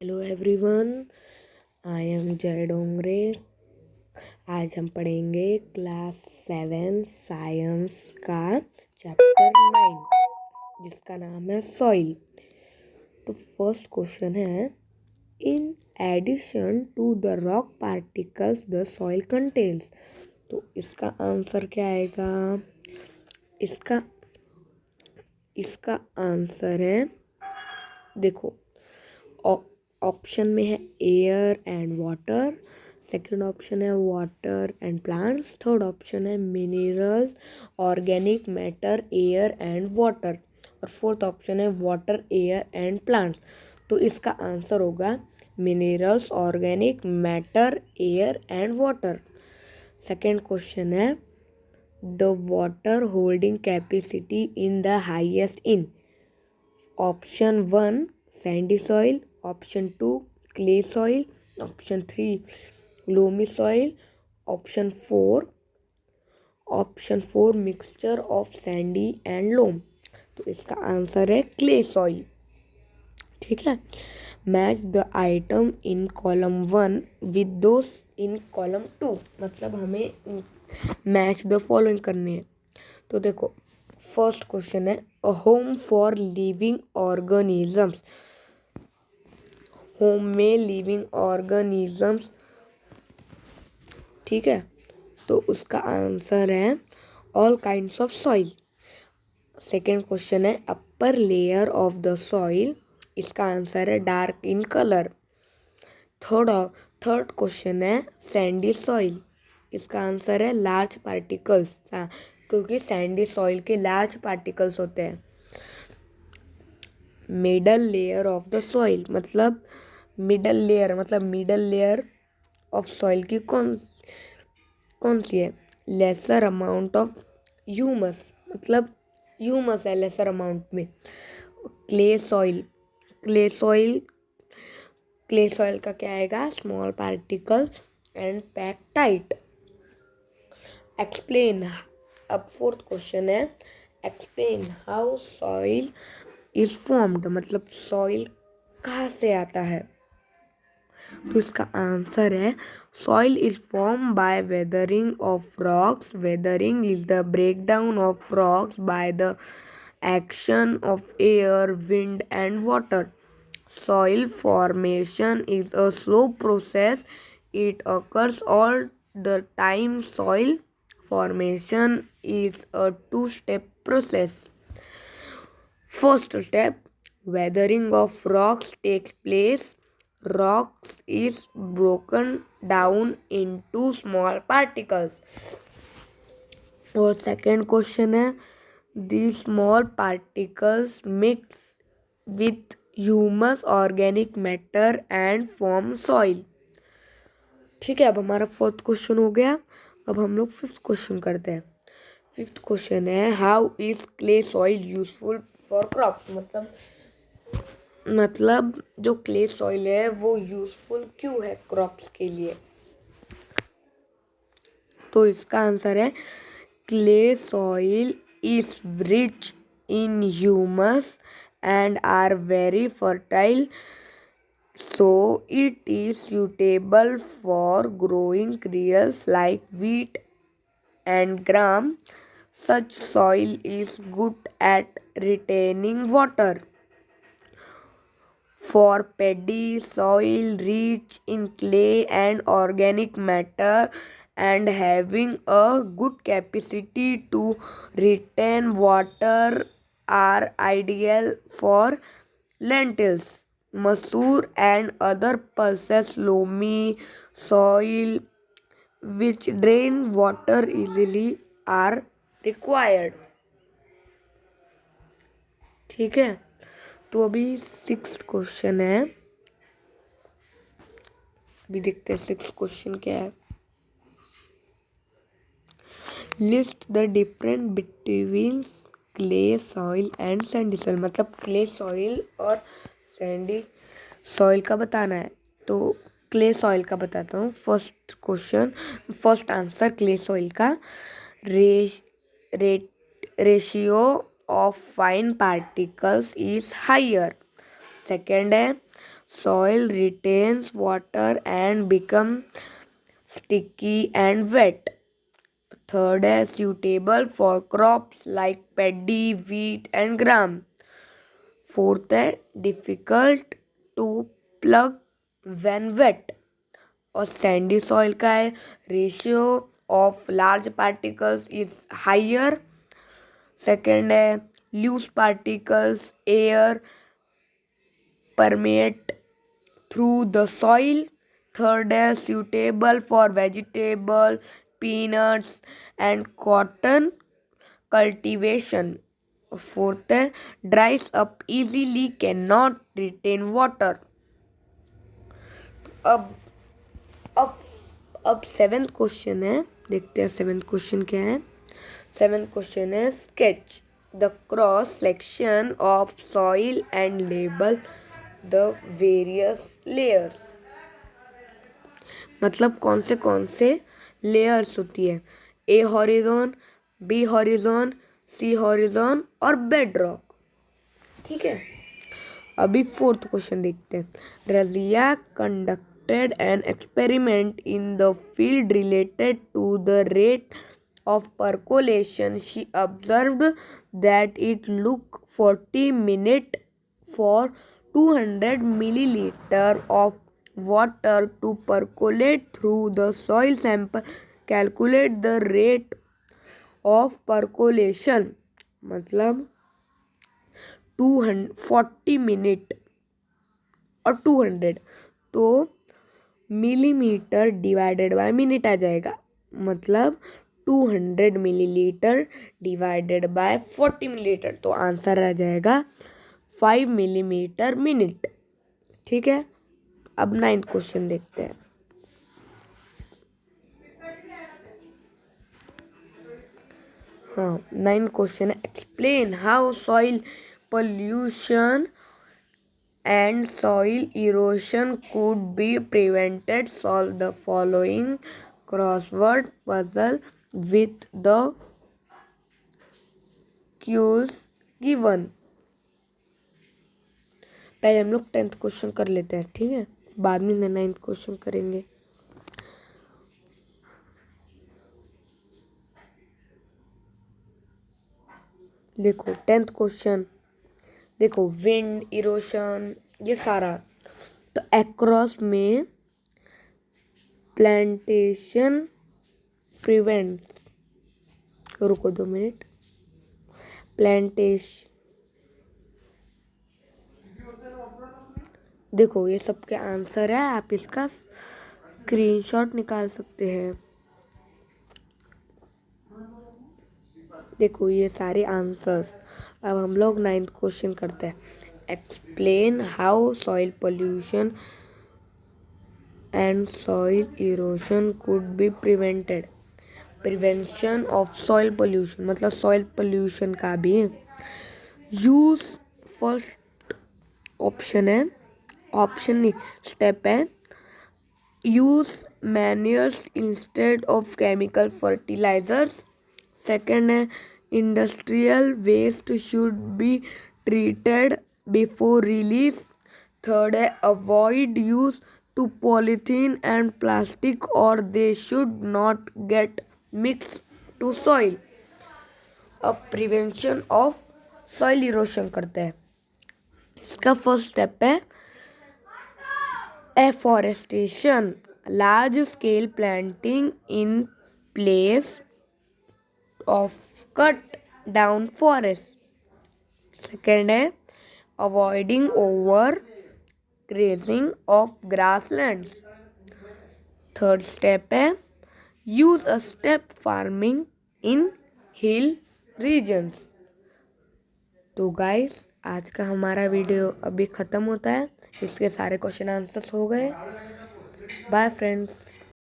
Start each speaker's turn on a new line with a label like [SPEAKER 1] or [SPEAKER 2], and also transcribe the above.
[SPEAKER 1] Hello everyone, I am जय डोंगरे। आज हम पढ़ेंगे क्लास 7 साइंस का चैप्टर 9 जिसका नाम है सॉइल। तो फर्स्ट क्वेश्चन है, in addition to the rock particles the soil contains. तो इसका आंसर क्या आएगा? इसका इसका आंसर है, देखो, ऑप्शन में है air and water, second option है water and plants, third option है minerals, organic matter, air and water, और फोर्थ ऑप्शन है वाटर, एयर एंड प्लांट्स। तो इसका आंसर होगा minerals, organic matter, air and water. Second question है, the water holding capacity in the highest in option 1 sandy soil, option 2 clay soil, option 3 loamy soil, option 4 mixture of sandy and लोम। तो इसका answer है clay soil. ठीक है। Match the item in column 1 with those in column 2, मतलब हमें match the following करनी है। तो देखो, फर्स्ट क्वेश्चन है, a home for living organisms. Home में लिविंग ऑर्गेनिजम्स, ठीक है, तो उसका आंसर है all kinds of soil. Second question है, upper layer of the soil. इसका आंसर है dark in colour. Third question है सैंडी सॉइल। इसका आंसर है लार्ज पार्टिकल्स, क्योंकि सैंडी सॉइल के लार्ज पार्टिकल्स होते हैं। Middle layer of the soil, मतलब मिडल लेयर ऑफ सॉइल की कौन सी है? लेसर अमाउंट ऑफ ह्यूमस, मतलब ह्यूमस है लेसर अमाउंट में। Clay soil clay soil clay soil का क्या आएगा? Small particles and pack tight. Explain. अब फोर्थ क्वेश्चन है, explain how soil is formed, मतलब सॉइल कहाँ से आता है? तो इसका आंसर है soil is form by weathering of rocks. Weathering is the breakdown of rocks by the action of air, wind and water. Soil formation is a slow process. It occurs all the time. Soil formation is a two-step process. First step, weathering of rocks takes place. Rocks is broken down into small particles. और second question है, these small particles mix with humus, organic matter and form soil. ठीक है, अब हमारा fourth question हो गया। अब हम लोग फिफ्थ क्वेश्चन करते हैं। फिफ्थ क्वेश्चन है, how is clay soil useful for crops. मतलब जो क्ले सॉइल है वो यूजफुल क्यों है क्रॉप्स के लिए? तो इसका आंसर है clay soil is rich in humus and are very fertile, so it is suitable for growing cereals like wheat and gram. Such soil is good at retaining water. For paddy, soil rich in clay and organic matter and having a good capacity to retain water are ideal for lentils, masoor and other pulses. Loamy soil which drain water easily are required. ठीक है, तो अभी sixth question है। अभी देखते हैं sixth question क्या है। List the different between clay soil and sandy soil, मतलब क्ले सॉइल और सैंडी सॉइल का बताना है। तो क्ले सॉइल का बताता हूँ। फर्स्ट आंसर क्ले सॉइल का, ratio of fine particles is higher. Second है soil retains water and become sticky and wet. Third है suitable for crops like paddy, wheat and gram. Fourth है difficult to plug when wet. और sandy soil का है ratio of large particles is higher. Second है loose particles air permeate through the soil. Third is suitable for vegetable, peanuts and cotton cultivation. Fourth है dries up easily, cannot retain water. अब अब अब seventh question है, देखते हैं seventh question क्या है. सेवेंथ क्वेश्चन है sketch the cross section of soil and label the various layers. मतलब कौन से लेयर्स होती है. A horizon, B horizon, C horizon और बेड रॉक. ठीक है. अभी फोर्थ क्वेश्चन देखते हैं. Razia conducted an experiment in the field related to the rate of percolation. She observed that it took 40 minutes for 200 milliliter of water to percolate through the soil sample. Calculate the rate of percolation. मतलब 240 minute और 200 तो millimetre divided by minute आ जाएगा. मतलब 200 millilitre divided by 40 millilitre, तो answer आ जाएगा 5 millimetre minute. ठीक है. अब 9th क्वेश्चन देखते हैं. हाँ, 9th क्वेश्चन है explain how soil pollution and soil erosion could be prevented. Solve the following crossword puzzle with the cues given. पहले हम लोग 10th क्वेश्चन कर लेते हैं. ठीक है, बाद में 9th क्वेश्चन करेंगे. देखो 10th क्वेश्चन, देखो विंड इरोशन ये सारा. तो एक्रॉस में प्लांटेशन प्रिवेंट्स, रुको 2 मिनट. प्लांटेशन, देखो ये सबके आंसर है, आप इसका स्क्रीनशॉट निकाल सकते हैं. देखो ये सारे आंसर्स. अब हम लोग 9th क्वेश्चन करते हैं. Explain how soil pollution and soil erosion could be prevented. Prevention of soil pollution मतलब सॉइल पोल्यूशन का भी यूज. फर्स्ट ऑप्शन है, ऑप्शन नहीं स्टेप है use manures instead of chemical fertilizers. Second है industrial waste should be treated before release. Third है avoid use to polythene and plastic और they should not get mix to soil. अब prevention of soil erosion करते हैं. इसका first step है afforestation, large scale planting in place of cut down forest. Second है avoiding over grazing of grasslands. Third step है use a step farming in hill regions. तो guys आज का हमारा वीडियो अभी ख़त्म होता है. इसके सारे क्वेश्चन आंसर्स हो गए. Bye friends.